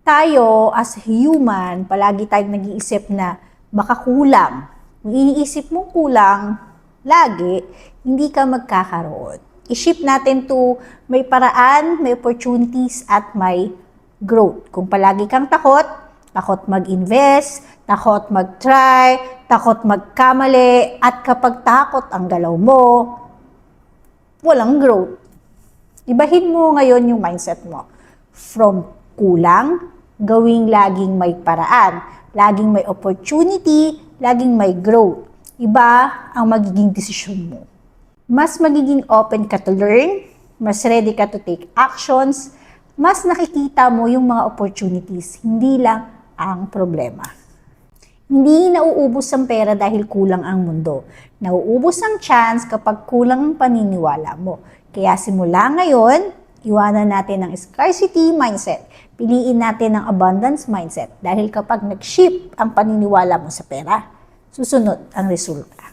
tayo as human, palagi tayong nag-iisip na baka kulang. Kung iniisip mong kulang, lagi, hindi ka magkakaroon. I-shift natin to may paraan, may opportunities, at may growth. Kung palagi kang takot mag-invest, takot mag-try, takot magkamali, at kapag takot ang galaw mo, walang growth. Ibahin mo ngayon yung mindset mo. From kulang, gawing laging may paraan, laging may opportunity, laging may growth. Iba ang magiging desisyon mo. Mas magiging open ka to learn, mas ready ka to take actions, mas nakikita mo yung mga opportunities, hindi lang ang problema. Hindi nauubos ang pera dahil kulang ang mundo. Nauubos ang chance kapag kulang ang paniniwala mo. Kaya simula ngayon, iwanan natin ang scarcity mindset. Piliin natin ang abundance mindset dahil kapag nag-shift ang paniniwala mo sa pera, susunod ang resulta.